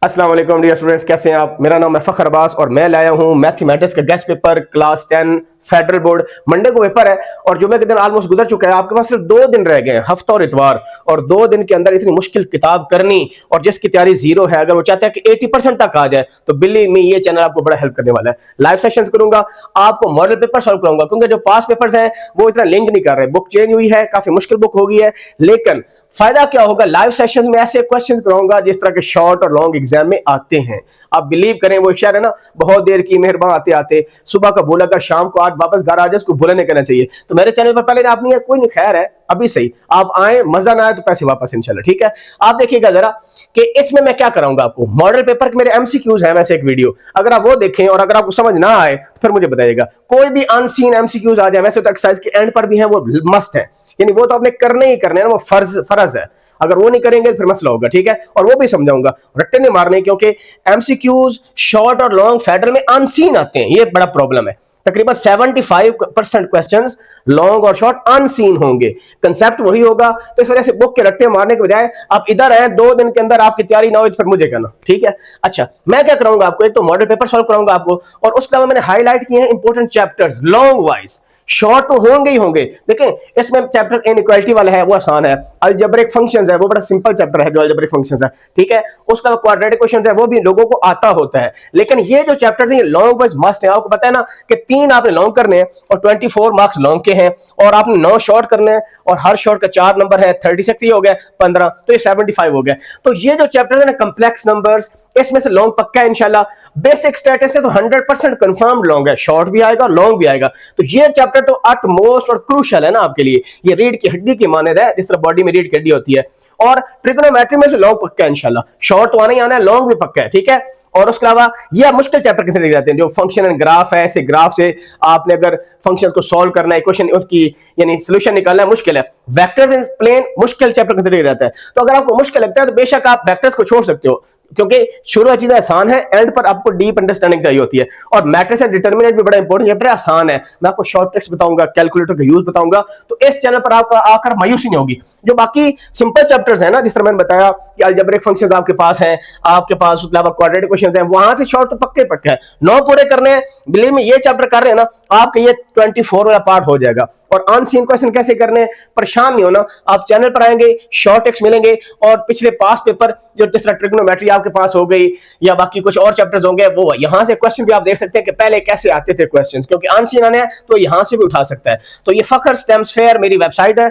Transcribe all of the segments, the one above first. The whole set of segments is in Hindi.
अस्सलाम वालेकुम डियर स्टूडेंट्स, कैसे हैं आप। मेरा नाम है फ़खर अब्बास और मैं लाया हूं मैथमेटिक्स का guest paper class 10 federal board. Monday को पेपर है और जुमे के दिन ऑलमोस्ट गुजर चुका है। आपके पास सिर्फ 2 दिन रह गए हैं, हफ्ता और इतवार, और 2 दिन के अंदर इतनी मुश्किल किताब करनी, और जिसकी तैयारी जीरो है, अगर वो चाहता है कि 80% तक आ जाए तो बिलीव मी, ये चैनल आपको बड़ा हेल्प करने वाला है। लाइव सेशंस करूंगा, आपको मॉडल पेपर सॉल्व कराऊंगा, क्योंकि जो पास पेपर्स हैं वो इतना लिंक नहीं कर रहे। बुक चेंज हुई है, काफी मुश्किल बुक हो गई है, लेकिन फायदा क्या होगा, लाइव सेशंस में ऐसे क्वेश्चंस कराऊंगा जिस तरह के शॉर्ट और लॉन्ग एग्जाम में आते हैं। आप बिलीव करें, वो शेयर है ना, बहुत देर की मेहरबान आते आते, सुबह का बोला कर शाम को आज वापस घर आ जाए, उसको भूले नहीं करना चाहिए। तो मेरे चैनल पर पहले आप नहीं है, कोई नहीं, खैर है अभी सही, आप आए, मजा ना आए तो पैसे वापस इंशाल्लाह, ठीक है। आप देखिएगा जरा कि इसमें मैं क्या कराऊंगा आपको। मॉडल पेपर के मेरे एमसीक्यूज है वैसे एक वीडियो, अगर आप वो देखें और अगर आपको समझ ना आए तो फिर मुझे बताइएगा। कोई भी अनसीन एमसीक्यूज आ जाए, वैसे तो एक्सरसाइज के एंड पर भी है, वो मस्ट है, यानी वो तो आपने करने ही करने हैं ना, वो फर्ज है। अगर वो नहीं करेंगे तो फिर मसला होगा, ठीक है। और वो भी समझाऊंगा, रट्टे नहीं मारने, क्योंकि एमसीक्यूज शॉर्ट और लॉन्ग फेडरल में अनसीन आते हैं, ये बड़ा प्रॉब्लम है। तकरीबन 75% क्वेश्चंस लॉन्ग और शॉर्ट अनसीन होंगे, कंसेप्ट वही होगा। तो इस वजह से बुक के रट्टे मारने के बजाय आप इधर आए, 2 दिन के अंदर आपकी तैयारी ना हो तो फिर मुझे कहना, ठीक है। अच्छा, मैं क्या कराऊंगा आपको, एक तो मॉडल पेपर सॉल्व कराऊंगा आपको, और उसके अलावा मैंने हाईलाइट किए हैं important chapters long wise. Short तो होंगे ही होंगे, देखें इसमें चैप्टर इनइक्वालिटी वाला है, वो आसान है। अलजेब्रिक फंक्शंस है, वो बड़ा सिंपल चैप्टर है जो अलजेब्रिक फंक्शंस है, ठीक है। उसका क्वाड्रेटिक क्वेश्चंस है, वो भी लोगों को आता होता है। लेकिन ये जो चैप्टर्स हैं ये लॉन्ग वाइज मस्ट है। आपको पता है ना कि 3 आपने लॉन्ग करने हैं और 24 मार्क्स लॉन्ग के हैं, और आपने 9 शॉर्ट करने हैं और हर शॉर्ट का 4 नंबर है, 36 ही हो गया, 15 तो ये 75 हो गया। तो ये जो चैप्टर है ना, कम्प्लेक्स नंबर्स, इसमें से लॉन्ग पक्का है इंशाल्लाह। बेसिक स्टैटिस्टिक्स से तो 100% कंफर्म लॉन्ग है, शॉर्ट भी आएगा लॉन्ग भी आएगा। तो ये चैप्टर तो अट मोस्ट और क्रूशल है ना आपके लिए, ये रीढ़ की हड्डी की मानद है, जिस तरह बॉडी में रीढ़ की हड्डी होती है। और ट्रिग्नोमेट्री में से लॉन्ग पक्का है इंशाल्लाह, शॉर्ट तो आना ही आना है, लॉन्ग भी पक्का है, ठीक है। और उसके अलावा ये मुश्किल चैप्टर किसे लग जाते हैं, जो फंक्शन एंड ग्राफ है, ऐसे ग्राफ से आपने अगर फंक्शंस को सॉल्व करना है, इक्वेशन उसकी यानी सॉल्यूशन निकालना है, मुश्किल है। वेक्टर्स इन प्लेन मुश्किल चैप्टर किसे लग जाता है। तो अगर आपको मुश्किल लगता है तो बेशक आप वेक्टर्स को छोड़ सकते हो, क्योंकि शुरू चीजें आसान है, एंड पर आपको डीप अंडरस्टैंडिंग चाहिए होती है। और मैट्रिक्स एंड डिटरमिनेंट भी बड़ा इंपॉर्टेंट चैप्टर है, आसान है। मैं आपको शॉर्ट ट्रिक्स बताऊंगा, कैलकुलेटर का यूज बताऊंगा, तो इस चैनल पर आपको आकर मायूसी नहीं होगी। जो बाकी सिंपल चैप्टर्स है ना, जिस तरह मैंने बताया कि अलजेब्रिक फंक्शंस आपके पास हैं, आपके पास क्वाड्रेटिक क्वेश्चंस हैं, वहां से शॉर्ट तो पक्के पक्के हैं, 9 पूरे करने हैं। बिलीव में ये चैप्टर कर रहे हैं ना, आपका ये 24 वाला पार्ट हो जाएगा। और अनसीन क्वेश्चन कैसे करने, परेशान नहीं होना, आप चैनल पर आएंगे, शॉर्ट टेक्स्ट मिलेंगे, और पिछले पास पेपर जो जिस तरह ट्रिग्नोमेट्री आपके पास हो गई या बाकी कुछ और चैप्टर्स होंगे, वो यहां से क्वेश्चन भी आप देख सकते हैं कि पहले कैसे आते थे क्वेश्चंस, क्योंकि अनसीन आने हैं तो यहां से भी उठा सकता है। तो ये फखर स्टेम्स फेयर मेरी वेबसाइट है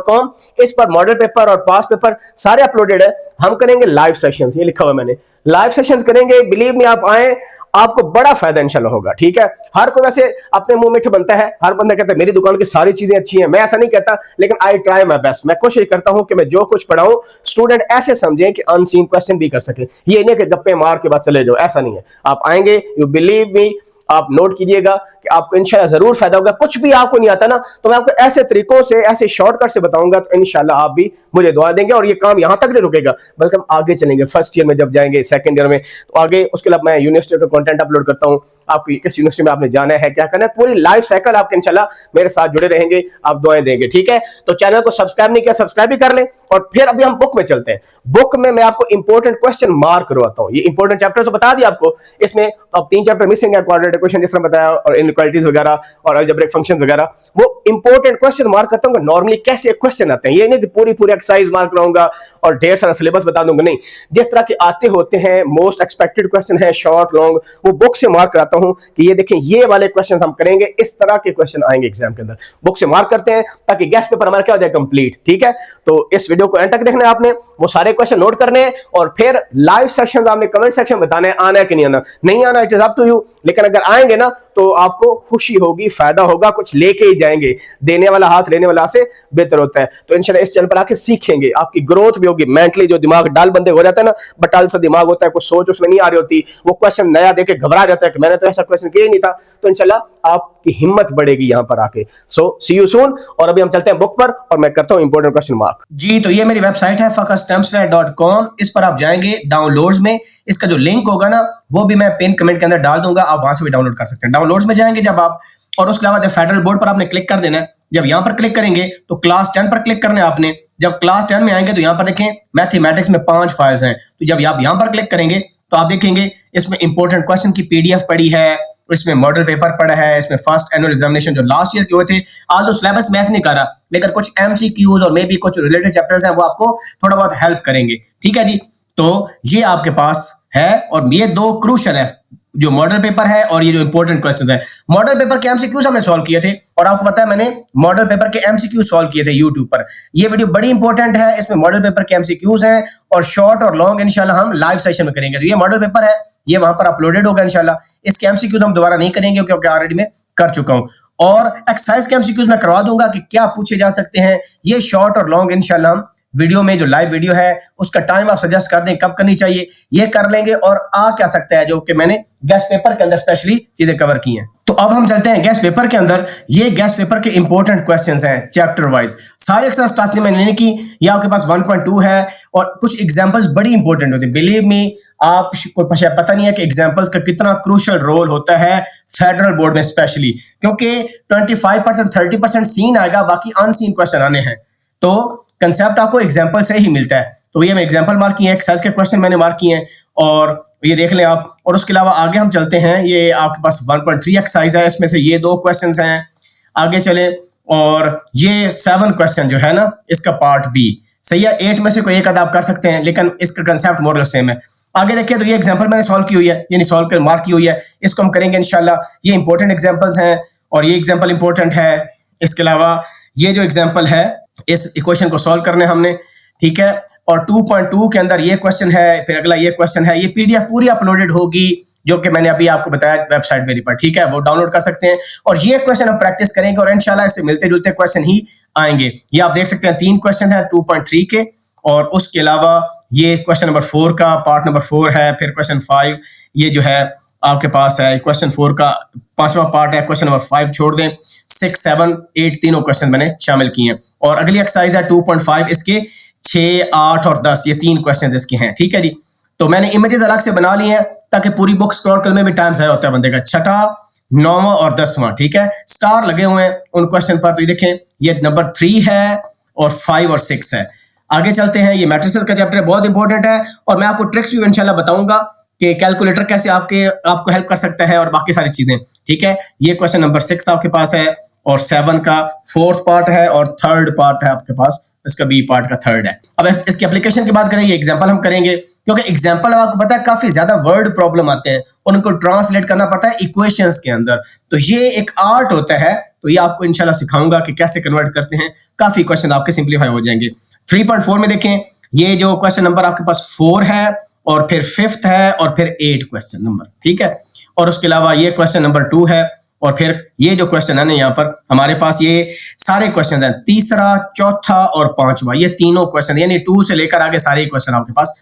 .com, इस पर मॉडल पेपर और पास पेपर सारे अपलोडेड है। हम करेंगे लाइव सेशंस, ये लिखा हुआ मैंने, लाइव सेशंस करेंगे। बिलीव में आप आए, आपको बड़ा फायदा इंशाल्लाह होगा, ठीक है। हर कोई वैसे अपने मुंह मीठे बनता है, हर बंदा कहता है मेरी दुकान की सारी चीजें अच्छी हैं, मैं ऐसा नहीं कहता, लेकिन आई ट्राई माय बेस्ट। मैं कोशिश करता हूं कि मैं जो कुछ पढ़ाऊं स्टूडेंट ऐसे समझें कि अनसीन क्वेश्चन भी कर सके। ये नहीं कि गप्पे मार के बाद चले जाओ, ऐसा नहीं है। आप आएंगे, यू बिलीव मी, आप नोट कीजिएगा कि आपको इंशाल्लाह जरूर फायदा होगा। कुछ भी आपको नहीं आता ना, तो मैं आपको ऐसे तरीकों से, ऐसे शॉर्टकट से बताऊंगा, तो इंशाल्लाह आप भी मुझे दुआ देंगे। और ये काम यहां तक नहीं रुकेगा, बल्कि हम आगे चलेंगे। फर्स्ट ईयर में जब जाएंगे, सेकंड ईयर में, तो आगे उसके लिए मैं यूनिवर्सिटी का कंटेंट अपलोड करता हूं, आपकी किस यूनिवर्सिटी में आपने जाना है, क्या करना है, पूरी लाइफ साइकिल आपके इंशाल्लाह मेरे साथ जुड़े रहेंगे, आप दुआएं देंगे, ठीक है। तो चैनल को सब्सक्राइब नहीं किया, सब्सक्राइब भी कर लें। और फिर अभी हम बुक में चलते हैं। बुक में मैं आपको इंपॉर्टेंट क्वेश्चन मार्क करवाता हूं। ये इंपॉर्टेंट चैप्टर तो बता दिया आपको, इसमें तो अब 3 चैप्टर मिसिंग है, क्वाड्रेटिक क्वेश्चन जिस तरह बताया, और इनइक्वालिटीज वगैरह, और अलजेब्रिक फंक्शंस वगैरह, वो इंपॉर्टेंट क्वेश्चन मार्क करता हूं। नॉर्मली कैसे क्वेश्चन आते हैं, ये नहीं कि पूरी एक्सरसाइज मार्क कराऊंगा और ढेर सारा सिलेबस बता दूंगा, नहीं। जिस तरह के आते होते हैं, मोस्ट एक्सपेक्टेड क्वेश्चन है, शॉर्ट लॉन्ग, वो बुक से मार्क कराता हूं कि ये देखें, ये वाले क्वेश्चन हम करेंगे, इस तरह के क्वेश्चन आएंगे एग्जाम के अंदर। बुक से मार्क करते हैं ताकि गेस्ट पेपर हमारा क्या हो जाए, कंप्लीट, ठीक है। तो इस वीडियो को एंड तक देखना है आपने, वो सारे क्वेश्चन नोट करने हैं, और फिर लाइव सेशन आपने कमेंट सेक्शन बताना है आना है कि नहीं आना। नहीं आना, it is up to you, लेकिन अगर आएंगे ना तो आपको खुशी होगी, फायदा होगा, कुछ लेके ही जाएंगे। देने वाला हाथ लेने वाला से बेहतर होता है। तो इंशाल्लाह इस चैनल पर आके सीखेंगे, आपकी ग्रोथ भी होगी मेंटली। जो दिमाग डाल बंदे हो जाता है ना, बटाल सा दिमाग होता है, कुछ सोच उसमें नहीं आ रही होती, वो क्वेश्चन नया देके घबरा जाता है कि मैंने तो ऐसा क्वेश्चन किया ही नहीं था। तो इंशाल्लाह आपकी हिम्मत बढ़ेगी यहां पर आके। सो सी यू सून। और अभी हम चलते हैं बुक पर, और मैं करता हूं इंपॉर्टेंट क्वेश्चन मार्क। जी, तो ये मेरी वेबसाइट है fakharstumpsware.com, इस पर आप जाएंगे डाउनलोड्स में, इसका जो लिंक होगा ना वो भी मैं पिन कमेंट के अंदर डाल दूंगा, आप वहां से भी डाउनलोड कर सकते हैं। डाउनलोड्स में जाएंगे जब आप, और उसके अलावा फेडरल बोर्ड पर आपने क्लिक कर देना है। जब यहां पर क्लिक करेंगे तो क्लास 10 पर क्लिक करना है आपने। जब क्लास 10 में आएंगे तो यहां पर देखें मैथमेटिक्स में 5 फाइल्स हैं, तो जब आप यहां पर क्लिक करेंगे तो आप देखेंगे इसमें इंपॉर्टेंट क्वेश्चन की पीडीएफ पड़ी है, इसमें मॉडल पेपर पड़ा है, इसमें फर्स्ट एनुअल एग्जामिनेशन जो लास्ट ईयर के हुए थे, आज तो सिलेबस मैच नहीं कर रहा, लेकिन कुछ एमसीक्यूज और मे बी कुछ रिलेटेड चैप्टर्स हैं वो आपको थोड़ा बहुत हेल्प करेंगे। ठीक है जी, तो ये आपके पास है और ये दो क्रूशल है, जो मॉडल पेपर है और ये जो इंपॉर्टेंट क्वेश्चंस है। मॉडल पेपर के एमसीक्यूज हमने सॉल्व किए थे और आपको पता है मैंने मॉडल पेपर के एमसीक्यू सॉल्व किए थे यूट्यूब पर। ये वीडियो बड़ी इंपॉर्टेंट है, इसमें मॉडल पेपर के एमसीक्यूज हैं और शॉर्ट और लॉन्ग इंशाल्लाह हम लाइव सेशन में करेंगे। तो ये मॉडल पेपर है, ये वहां पर अपलोडेड होगा इंशाल्लाह। इसके एमसीक्यूज हम दोबारा नहीं करेंगे क्योंकि ऑलरेडी मैं कर चुका हूं, और एक्सरसाइज के एमसीक्यूज मैं करवा दूंगा कि क्या पूछे जा सकते हैं। ये शॉर्ट और लॉन्ग इंशाल्लाह हम वीडियो में, जो लाइव वीडियो है उसका टाइम आप सजेस्ट कर दें कब करनी चाहिए, ये कर लेंगे। और आ क्या सकता है जो कि मैंने गेस्ट पेपर के अंदर स्पेशली चीजें कवर की हैं। तो अब हम चलते हैं गेस्ट पेपर के अंदर। ये गेस्ट पेपर के इंपॉर्टेंट क्वेश्चंस हैं चैप्टर वाइज, सारे एक्सरसाइज टास्क मैंने नहीं की, ये आपके पास 1.2 है और कुछ एग्जांपल्स बड़ी इंपॉर्टेंट होती है। बिलीव मी, आप कोई पता नहीं है कि एग्जांपल्स का कितना क्रूशियल रोल होता है फेडरल बोर्ड में स्पेशली, क्योंकि 25% 30% सीन आएगा, बाकी अनसीन क्वेश्चन आने हैं। तो कंसेप्ट आपको एग्जांपल से ही मिलता है। तो ये मैं एग्जांपल मार्क किए हैं, एक्सरसाइज के क्वेश्चन मैंने मार्क किए हैं और ये देख लें आप। और उसके अलावा आगे हम चलते हैं, ये आपके पास 1.3 एक्सरसाइज है, इसमें से ये 2 क्वेश्चंस हैं। आगे चले और ये 7 क्वेश्चन जो है ना, इसका पार्ट बी सही है। 8 में से कोई एक आधा आप कर सकते हैं, लेकिन इसका कंसेप्ट मोरल सेम है। आगे देखिए, तो ये एग्जांपल मैंने सॉल्व की हुई है, यानी सॉल्व कर मार्क की हुई है, इसको हम करेंगे इंशाल्लाह। ये इंपॉर्टेंट एग्जांपल्स हैं और ये एग्जांपल इंपॉर्टेंट है। इसके अलावा ये जो एग्जांपल है, इस इक्वेशन को सॉल्व करने हमने, ठीक है। और 2.2 के अंदर ये क्वेश्चन है, फिर अगला ये क्वेश्चन है। ये पीडीएफ पूरी अपलोडेड होगी जो कि मैंने अभी आपको बताया वेबसाइट मेरी पर, ठीक है, वो डाउनलोड कर सकते हैं। और ये क्वेश्चन हम प्रैक्टिस करेंगे और इंशाल्लाह इससे मिलते जुलते क्वेश्चन ही आएंगे। ये आप देख सकते हैं 3 क्वेश्चन है 2.3 के, और उसके अलावा ये क्वेश्चन नंबर 4 का पार्ट नंबर 4 है। फिर क्वेश्चन 5 ये जो है आपके पास है, क्वेश्चन 4 का 5वां पार्ट है। क्वेश्चन नंबर 5 छोड़ दें, 6, 7, 8 तीनों क्वेश्चन मैंने शामिल किए हैं। और अगली एक्सरसाइज है 2.5, इसके 6, 8 और 10 ये 3 क्वेश्चन इसके हैं, ठीक है जी। तो मैंने इमेजेस अलग से बना लिए हैं ताकि पूरी बुक स्क्रॉल करने में भी टाइम ज़ाया होता है बंदे का। 6वां, 9वां और 10वां, ठीक है, स्टार लगे हुए हैं उन क्वेश्चन पर। तो ये देखें, ये नंबर 3 है और 5 और 6 है। आगे चलते हैं, ये मैट्रिसेस का चैप्टर बहुत इंपॉर्टेंट है और मैं आपको ट्रिक्स भी इंशाल्लाह बताऊंगा कि कैलकुलेटर कैसे आपको हेल्प कर सकता है और बाकी सारी चीजें, ठीक है। ये क्वेश्चन नंबर 6 आपके पास है और 7 का 4th पार्ट है और 3rd पार्ट है आपके पास, इसका बी पार्ट का 3rd है। अब इसकी एप्लीकेशन की बात करें, ये एग्जांपल हम करेंगे, क्योंकि एग्जांपल आपको पता है काफी ज्यादा वर्ड प्रॉब्लम आते हैं, उनको ट्रांसलेट करना पड़ता है इक्वेशंस के अंदर। तो ये एक आर्ट होता है, तो ये आपको इंशाल्लाह सिखाऊंगा कि कैसे कन्वर्ट करते हैं। काफी क्वेश्चन आपके सिंप्लीफाई हो जाएंगे। 3.4 में देखें, ये जो क्वेश्चन नंबर आपके पास 4 है और फिर 5th है और फिर 8 क्वेश्चन नंबर, ठीक है। और उसके अलावा ये क्वेश्चन नंबर 2 है और फिर ये जो क्वेश्चन है ना, यहाँ पर हमारे पास ये सारे क्वेश्चन हैं, 3रा, 4था और 5वां, ये तीनों क्वेश्चन, यानी 2 से लेकर आगे सारे क्वेश्चन आपके पास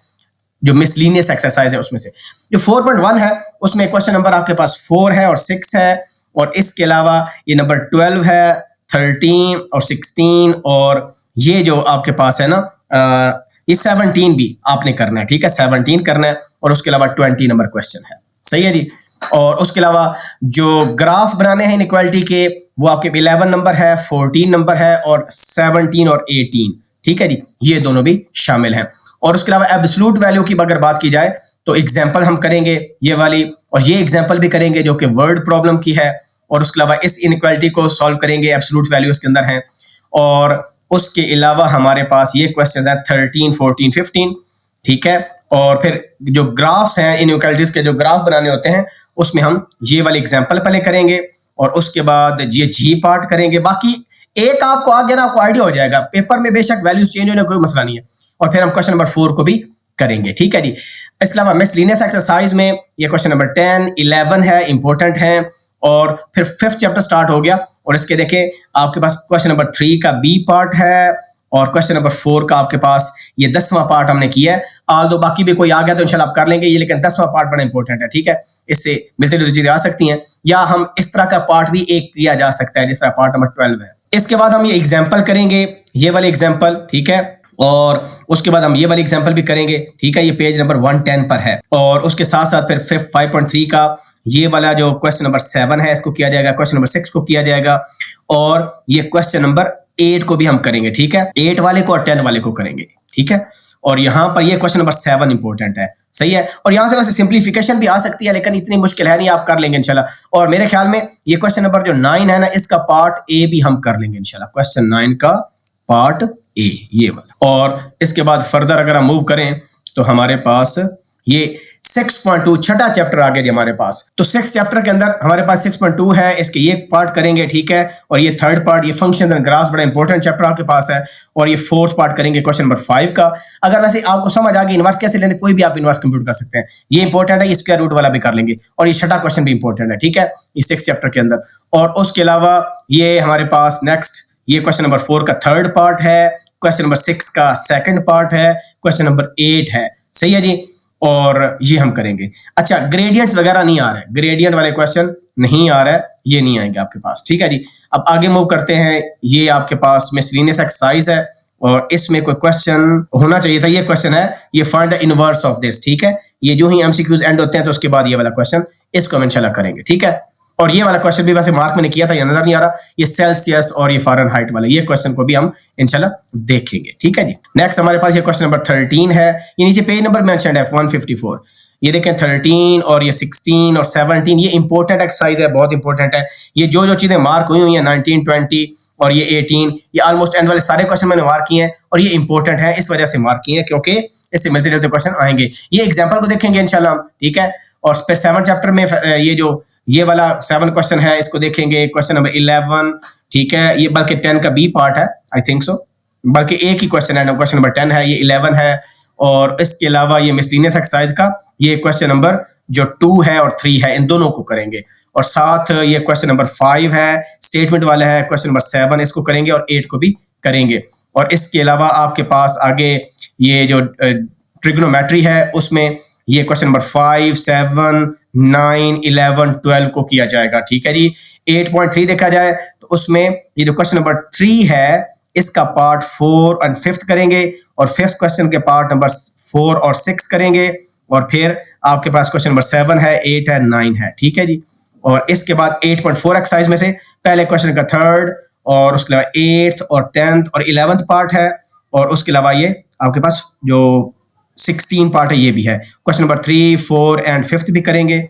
जो मिसलिनियस एक्सरसाइज है उसमें से। जो 4.1 है उसमें क्वेश्चन नंबर आपके पास 4 है और 6 है, और इसके अलावा ये नंबर 12 है, 13 और 16, और ये जो आपके पास है ना ये 17 भी आपने करना है, ठीक है, 17 करना है। और उसके अलावा 20 नंबर क्वेश्चन है, सही है जी। और उसके अलावा जो ग्राफ बनाने हैं इनइक्वालिटी के, वो आपके 11 नंबर है, 14 नंबर है और 17 और 18, ठीक है जी, ये दोनों भी शामिल हैं। और उसके अलावा एब्सोल्यूट वैल्यू की अगर बात की जाए तो एग्जाम्पल हम करेंगे ये वाली, और ये एग्जाम्पल भी करेंगे जो कि वर्ड प्रॉब्लम की है। और उसके अलावा इस इनइक्वालिटी को सॉल्व करेंगे, एब्सोल्यूट वैल्यू इसके अंदर है। और उसके अलावा हमारे पास ये क्वेश्चन है 13, 14, 15, ठीक है। और फिर जो ग्राफ्स हैं इनइक्वालिटीज के, जो ग्राफ बनाने होते हैं, उसमें हम ये वाले एग्जाम्पल पहले करेंगे और उसके बाद ये जी पार्ट करेंगे। बाकी एक आपको आगे ना आपको आइडिया हो जाएगा, पेपर में बेशक वैल्यूज चेंज होने कोई मसला नहीं है। और फिर हम क्वेश्चन नंबर 4 को भी करेंगे, ठीक है जी। इसके अलावा मिसलिनियस एक्सरसाइज में ये क्वेश्चन नंबर 10, 11 है, इंपॉर्टेंट है। और फिर 5th चैप्टर स्टार्ट हो गया और इसके देखें आपके पास क्वेश्चन नंबर 3 का बी पार्ट है और क्वेश्चन नंबर 4 का आपके पास ये 10वां पार्ट हमने किया है। आल दो बाकी भी कोई आ गया तो इंशाल्लाह आप कर लेंगे ये, लेकिन 10वां पार्ट बड़ा इंपॉर्टेंट है, ठीक है। इससे मिलते जुलते चीजें आ सकती हैं, या हम इस तरह का पार्ट भी एक किया जा सकता है जिस तरह पार्ट नंबर 12 है। इसके बाद हम ये एग्जाम्पल करेंगे, ये वाले एग्जाम्पल, ठीक है। और उसके बाद हम ये वाली एग्जांपल भी करेंगे, ठीक है। ये पेज नंबर 110 पर है। और उसके साथ साथ फिर 5.3 का ये वाला जो क्वेश्चन नंबर 7 है इसको किया जाएगा, क्वेश्चन नंबर 6 को किया जाएगा, और ये क्वेश्चन नंबर 8 को भी हम करेंगे, ठीक है। 8 वाले को और 10 वाले को करेंगे, ठीक है। और यहाँ पर ये क्वेश्चन नंबर 7 इंपॉर्टेंट है, सही है। और यहां से वैसे सिंप्लीफिकेशन भी आ सकती है, लेकिन इतनी मुश्किल है नहीं, आप कर लेंगे इंशाल्लाह। और मेरे ख्याल में ये क्वेश्चन नंबर जो 9 है ना, इसका पार्ट ए भी हम कर लेंगे इंशाल्लाह। क्वेश्चन 9 का पार्ट ए ये वाला। और इसके बाद फर्दर अगर हम मूव करें तो हमारे पास ये 6.2 छठा चैप्टर आ गया जी हमारे पास। तो 6 चैप्टर के अंदर हमारे पास 6.2 है, इसके ये पार्ट करेंगे, ठीक है। और ये थर्ड पार्ट, ये फंक्शंस एंड ग्राफ्स, बड़ा इंपॉर्टेंट चैप्टर आपके पास है। और ये फोर्थ पार्ट करेंगे क्वेश्चन नंबर 5 का। अगर वैसे आपको समझ आ गई इनवर्स कैसे लेने, कोई भी आप इनवर्स कंप्यूट कर सकते हैं, ये इंपॉर्टेंट है। ये स्क्वायर रूट वाला भी कर लेंगे। और ये छठा क्वेश्चन भी इंपॉर्टेंट है, ठीक है, ये 6 चैप्टर के अंदर। और उसके अलावा ये हमारे पास नेक्स्ट ये क्वेश्चन नंबर 4 का थर्ड पार्ट है, क्वेश्चन नंबर 6 का सेकंड पार्ट है, क्वेश्चन नंबर 8 है, सही है जी। और ये हम करेंगे। अच्छा, ग्रेडियंट्स वगैरह नहीं आ रहे, ग्रेडियंट वाले क्वेश्चन नहीं आ रहा है, ये नहीं आएंगे आपके पास, ठीक है जी। अब आगे मूव करते हैं। ये आपके पास मिसलेनियस एक्सरसाइज है और इसमें कोई क्वेश्चन होना चाहिए था। ये क्वेश्चन है, ये find the inverse of this, ठीक है। ये जो ही एमसीक्यूज एंड होते हैं तो उसके बाद ये वाला क्वेश्चन, इसको हम इंशाल्लाह करेंगे, ठीक है। और ये वाला क्वेश्चन भी वैसे मार्क मैंने किया था, ये नजर नहीं आ रहा, ये सेल्सियस और ये फ़ारेनहाइट वाला, ये क्वेश्चन को भी हम इंशाल्लाह देखेंगे, ठीक है जी। नेक्स्ट हमारे पास ये क्वेश्चन नंबर 13 है। ये नीचे पेज नंबर मेंशन्ड है 154। ये देखें 13 और ये 16 और 17, ये इंपॉर्टेंट एक्सरसाइज है, बहुत इंपॉर्टेंट है। ये जो जो चीजें मार्क हुई हुई हैं 19, 20 और ये 18, ये ऑलमोस्ट एंड वाले सारे क्वेश्चन मैंने मार्क किए हैं और ये इंपॉर्टेंट है, इस वजह से मार्क किए हैं क्योंकि इससे मिलते जुलते क्वेश्चन आएंगे। ये एग्जाम्पल को देखेंगे इंशाल्लाह, ठीक है। और फिर 7 चैप्टर में ये जो ये वाला 7 क्वेश्चन है, इसको देखेंगे। क्वेश्चन नंबर 11, ठीक है, ये बल्कि 10 का बी पार्ट है, आई थिंक सो, बल्कि एक ही क्वेश्चन है, क्वेश्चन नंबर 10 है, ये 11 है। और इसके अलावा ये मिसलेनियस एक्सरसाइज का ये क्वेश्चन नंबर जो 2 है और 3 है, इन दोनों को करेंगे। और साथ ये क्वेश्चन नंबर 5 है, स्टेटमेंट वाला है, क्वेश्चन नंबर 7 इसको करेंगे और 8 को भी करेंगे। और इसके अलावा आपके पास आगे ये जो ट्रिग्नोमेट्री है उसमें ये क्वेश्चन नंबर 5, 7, 9, 11, 12 को किया जाएगा, ठीक है जी। 8.3 देखा जाए तो उसमें ये जो क्वेश्चन नंबर 3 है, इसका पार्ट 4 और 5th करेंगे। और 5th क्वेश्चन के पार्ट नंबर 4 और 6 करेंगे। और फिर आपके पास क्वेश्चन नंबर 7 है, 8 है, 9 है, ठीक है जी। और इसके बाद 8.4 एक्सरसाइज में से पहले क्वेश्चन का 3rd और उसके अलावा 8th और 10th और 11th पार्ट है। और उसके अलावा ये आपके पास जो 16 पार्ट है ये भी है, क्वेश्चन नंबर 3, 4 एंड 5th भी करेंगे।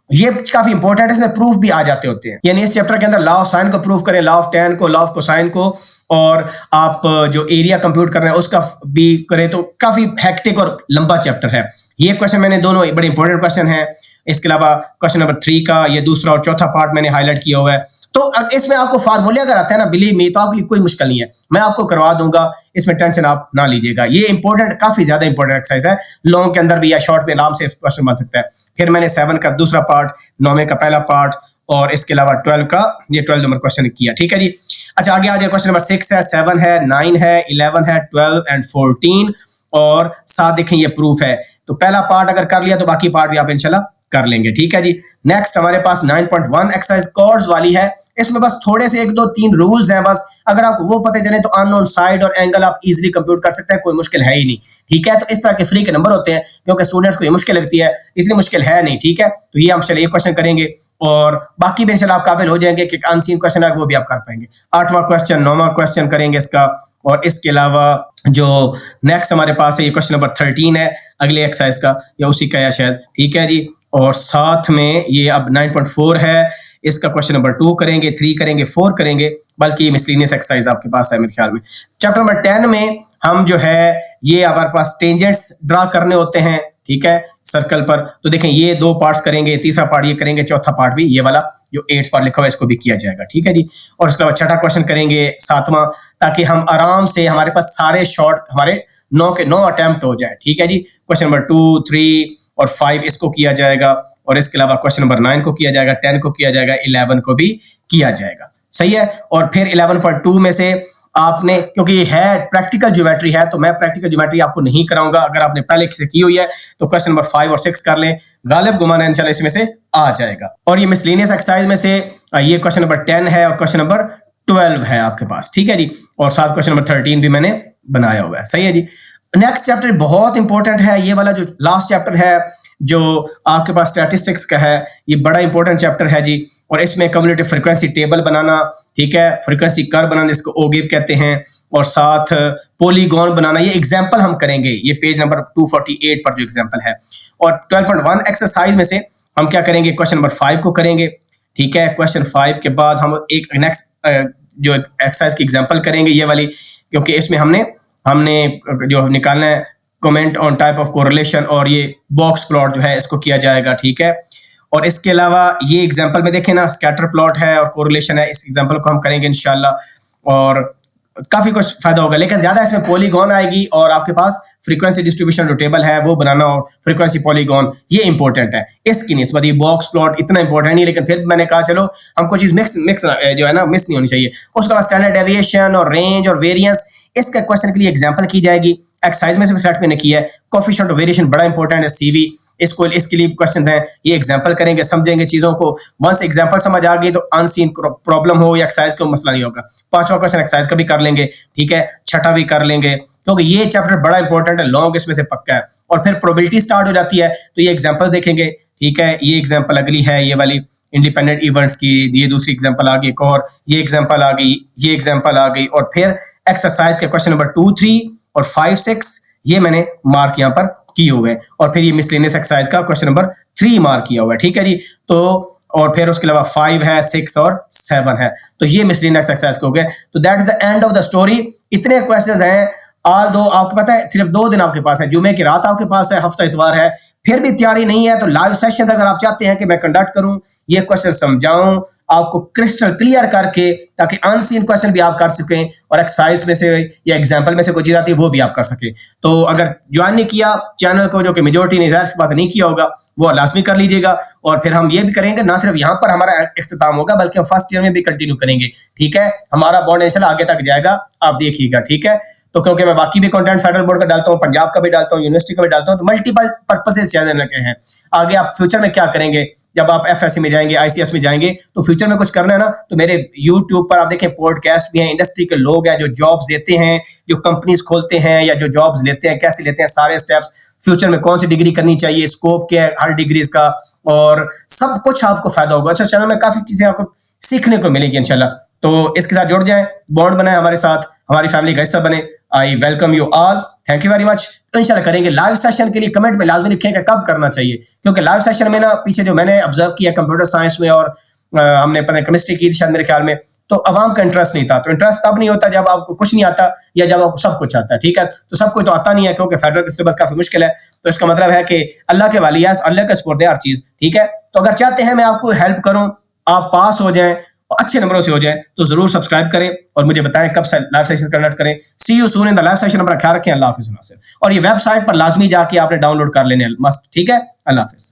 ये काफी इंपॉर्टेंट है, इसमें प्रूफ भी आ जाते होते हैं। यानी इस चैप्टर के अंदर लॉ ऑफ साइन को प्रूफ करें, लॉ ऑफ टैन को, लॉ ऑफ कोसाइन को, और आप जो एरिया कंप्यूट कर रहे हैं उसका भी करें, तो काफी हेक्टिक और लंबा चैप्टर है। ये क्वेश्चन मैंने दोनों बड़े इंपॉर्टेंट क्वेश्चन है। इसके अलावा क्वेश्चन नंबर 3 का ये दूसरा और चौथा पार्ट मैंने हाईलाइट किया हुआ है। तो इसमें आपको फार्मूले अगर आते हैं ना, बिलीव मी, तो आपके लिए कोई मुश्किल नहीं है, मैं आपको करवा दूंगा, इसमें टेंशन आप ना लीजिएगा। ये इंपॉर्टेंट, काफी ज्यादा इंपॉर्टेंट एक्सरसाइज है, लॉन्ग के अंदर भी या शॉर्ट में आराम से इस क्वेश्चन बन सकता है। फिर मैंने 7 का दूसरा पार्ट, 9वें का पहला पार्ट और इसके अलावा 12 का ये 12 नंबर क्वेश्चन किया, ठीक है जी। अच्छा, आगे आ जाए, क्वेश्चन नंबर 6 है, 7 है, 9 है, 11 है, 12 एंड 14 और 7 देखें ये प्रूफ है। तो पहला पार्ट अगर कर लिया तो बाकी पार्ट भी आप इंशाल्लाह कर लेंगे, ठीक है जी। नेक्स्ट हमारे पास 9.1 एक्सरसाइज कॉर्ड्स वाली है। इसमें बस थोड़े से 1, 2, 3 रूल्स हैं बस, अगर आपको वो पता चले तो अननोन साइड और एंगल आप इजीली कंप्यूट कर सकते हैं, कोई मुश्किल है ही नहीं, ठीक है। तो इस तरह के फ्री के नंबर होते हैं क्योंकि स्टूडेंट्स को ये मुश्किल लगती है, इतनी मुश्किल है नहीं, ठीक है। तो ये हम चलिए क्वेश्चन करेंगे और बाकी भी इंशाल्लाह आप काबिल हो जाएंगे कि अनसीन क्वेश्चन है वो भी आप कर पाएंगे। 8वां क्वेश्चन, 9वां क्वेश्चन करेंगे इसका। और इसके अलावा जो नेक्स्ट हमारे पास है ये क्वेश्चन नंबर 13 है अगले एक्सरसाइज का, या उसी का है शायद, ठीक है जी। और साथ में ये अब 9.4 है, इसका क्वेश्चन नंबर 2 करेंगे, 3 करेंगे, 4 करेंगे, बल्कि ये मिसलेनियस एक्सरसाइज आपके पास है मेरे ख्याल में। चैप्टर नंबर 10 में हम जो है ये हमारे पास टेंजेंट्स ड्रा करने होते हैं, ठीक है, सर्कल पर। तो देखें ये 2 पार्ट्स करेंगे, तीसरा पार्ट ये करेंगे, चौथा पार्ट भी ये वाला जो 8th पार्ट लिखा हुआ है इसको भी किया जाएगा, ठीक है जी। और उसके बाद छठा क्वेश्चन करेंगे 7वां, ताकि हम आराम से हमारे पास सारे शॉर्ट हमारे 9 के 9 अटेम्प्ट हो जाए, ठीक है जी। क्वेश्चन नंबर 2, 3 और 5 इसको किया जाएगा। और इसके अलावा क्वेश्चन नंबर 9 को किया जाएगा, 10 को किया जाएगा, 11 को भी किया जाएगा, सही है। और फिर 11.2 में से आपने, क्योंकि ये है प्रैक्टिकल ज्योमेट्री है, तो मैं प्रैक्टिकल ज्योमेट्री आपको नहीं कराऊंगा। अगर आपने पहले से की हुई है तो क्वेश्चन नंबर 5 और 6 कर लें, गालिब गुमान इंशाल्लाह इसमें से आ जाएगा। और ये मिसलेनियस एक्सरसाइज में से ये क्वेश्चन नंबर 10 है और क्वेश्चन नंबर 12 है आपके पास, ठीक है जी। और साथ क्वेश्चन नंबर 13 भी मैंने बनाया हुआ है, सही है जी। नेक्स्ट चैप्टर बहुत इंपॉर्टेंट है, ये वाला जो लास्ट चैप्टर है जो आपके पास स्टैटिस्टिक्स का है, ये बड़ा इंपॉर्टेंट चैप्टर है जी। और इसमें कम्युलेटिव फ्रीक्वेंसी टेबल बनाना, ठीक है, फ्रीक्वेंसी कर्व बनाना, इसको ओगिव कहते हैं, और साथ पॉलीगॉन बनाना। ये एग्जांपल हम करेंगे, ये पेज नंबर 248 पर जो एग्जांपल है। और 12.1 एक्सरसाइज में से हम क्या करेंगे, क्वेश्चन नंबर 5 को करेंगे, ठीक है। क्वेश्चन 5 के बाद हम एक नेक्स्ट जो एक्सरसाइज की एग्जांपल करेंगे ये वाली, क्योंकि इसमें हमने जो निकालना है comment on type of correlation, और ये बॉक्स प्लॉट जो है इसको किया जाएगा, ठीक है। और इसके अलावा ये एग्जांपल में देखें ना, स्कैटर प्लॉट है और कोरिलेशन है, इस एग्जांपल को हम करेंगे इंशाल्लाह, और काफी कुछ फायदा होगा। लेकिन ज्यादा इसमें पॉलीगॉन आएगी, और आपके पास फ्रीक्वेंसी डिस्ट्रीब्यूशन जो टेबल है वो बनाना, और फ्रीक्वेंसी पॉलीगॉन ये इंपॉर्टेंट है। इसकी निस्बत ये बॉक्स प्लॉट इतना इंपॉर्टेंट नहीं, लेकिन फिर मैंने कहा चलो हमको चीज मिक्स जो है ना मिस नहीं होनी चाहिए। उसके बाद स्टैंडर्ड डेविएशन और रेंज और वेरिएंस, इसका क्वेश्चन के लिए एग्जांपल की जाएगी। एक्सरसाइज में से सेट मैंने किया है। कोफिशिएंट ऑफ वेरिएशन बड़ा इंपॉर्टेंट है, सीवी, इसके लिए क्वेश्चन हैं, ये एग्जांपल करेंगे, समझेंगे चीजों को। वंस एग्जांपल समझ आ गई तो अनसीन प्रॉब्लम हो या एक्सरसाइज को मसला नहीं होगा। 5वां क्वेश्चन एक्सरसाइज का भी कर लेंगे, ठीक है, 6वां भी कर लेंगे, क्योंकि ये चैप्टर बड़ा इंपॉर्टेंट है, लॉन्ग इसमें से पक्का है। और फिर प्रोबेबिलिटी स्टार्ट हो जाती है, तो ये एग्जाम्पल देखेंगे, ठीक है। ये एग्जाम्पल अगली है, ये वाली इंडिपेंडेंट इवेंट्स की, ये दूसरी एग्जांपल आ गई, एक और ये एग्जांपल आ गई, ये एग्जांपल आ गई। और फिर एक्सरसाइज के क्वेश्चन नंबर 2, 3 और 5, 6 ये मैंने मार्क यहाँ पर किए हुए हैं। और फिर ये मिसलेनियस एक्सरसाइज का क्वेश्चन नंबर 3 मार्क किया हुआ है, ठीक है जी। तो और फिर उसके अलावा 5 है, 6 और 7 है, तो ये मिसलेनियस एक्सरसाइज हो गए। तो that is the end of the story. इतने क्वेश्चन हैं, ऑल दो आपको पता है सिर्फ 2 दिन आपके पास है, जुमे की रात आपके पास है, हफ्ता इतवार है। फिर भी तैयारी नहीं है तो लाइव सेशन अगर आप चाहते हैं कि मैं कंडक्ट करूं, ये क्वेश्चन समझाऊं आपको क्रिस्टल क्लियर करके, ताकि अनसीन क्वेश्चन भी आप कर सकें, और एक्सरसाइज में से या एग्जांपल में से कोई चीज आती है वो भी आप कर सके। तो अगर ज्वाइन नहीं किया चैनल को, जो कि मेजोरिटी ने जाहिर सी बात नहीं किया होगा, वो लाजमी कर लीजिएगा। और फिर हम ये भी करेंगे, ना सिर्फ यहाँ पर हमारा इख्तिताम होगा बल्कि हम फर्स्ट ईयर में भी कंटिन्यू करेंगे, ठीक है। हमारा बॉन्ड इंशाल्लाह आगे तक जाएगा, आप देखिएगा, ठीक है। तो क्योंकि मैं बाकी भी कंटेंट फेडरल बोर्ड का डालता हूँ, पंजाब का भी डालता हूँ, यूनिवर्सिटी का भी डालता हूँ, तो मल्टीपल पर्पसेस चैनल रखे हैं। आगे आप फ्यूचर में क्या करेंगे, जब आप एफएससी में जाएंगे, आईसीएस में जाएंगे, तो फ्यूचर में कुछ करना है ना, तो मेरे यूट्यूब पर आप देखें पॉडकास्ट भी हैं, इंडस्ट्री के लोग हैं जो जॉब्स देते हैं, जो कंपनीज खोलते हैं या जो जॉब्स लेते हैं, कैसे लेते हैं, सारे स्टेप्स, फ्यूचर में कौन सी डिग्री करनी चाहिए, स्कोप क्या है हर डिग्रीज का, और सब कुछ आपको फायदा होगा। अच्छा, चैनल में काफी चीजें आपको सीखने को मिलेगी इंशाल्लाह। तो इसके साथ जुड़ जाएं, बॉन्ड बनाए हमारे साथ, हमारी फैमिली का हिस्सा बने। I welcome you all, thank you very much. तो इंशाल्लाह करेंगे। लाइव सेशन के लिए कमेंट में लाजमी लिखें कि कब करना चाहिए, क्योंकि लाइव सेशन में ना पीछे जो मैंने ऑब्जर्व किया कंप्यूटर साइंस में, और हमने पता केमिस्ट्री की थी शायद मेरे ख्याल में, तो अवाम का इंटरेस्ट नहीं था। तो इंटरेस्ट तब नहीं होता जब आपको कुछ नहीं आता या जब आपको सब कुछ आता है, ठीक है। तो सब कुछ तो आता नहीं है, क्योंकि फेडरल सिलेबस काफी मुश्किल है। तो इसका मतलब है कि अल्लाह के वाली है, अल्लाह का सपोर्ट है हर चीज, ठीक है। तो अगर चाहते हैं मैं आपको हेल्प करूं, आप पास हो जाएं, अच्छे नंबरों से हो जाए, तो जरूर सब्सक्राइब करें और मुझे बताएं कब लाइव सेशन कंडक्ट करें। See you soon in the live session. अपना ख्याल रखें। अल्लाह हाफिज़। और ये वेबसाइट पर लाजमी जाके आपने डाउनलोड कर लेने मस्ट, ठीक है। अल्लाह हाफिज़।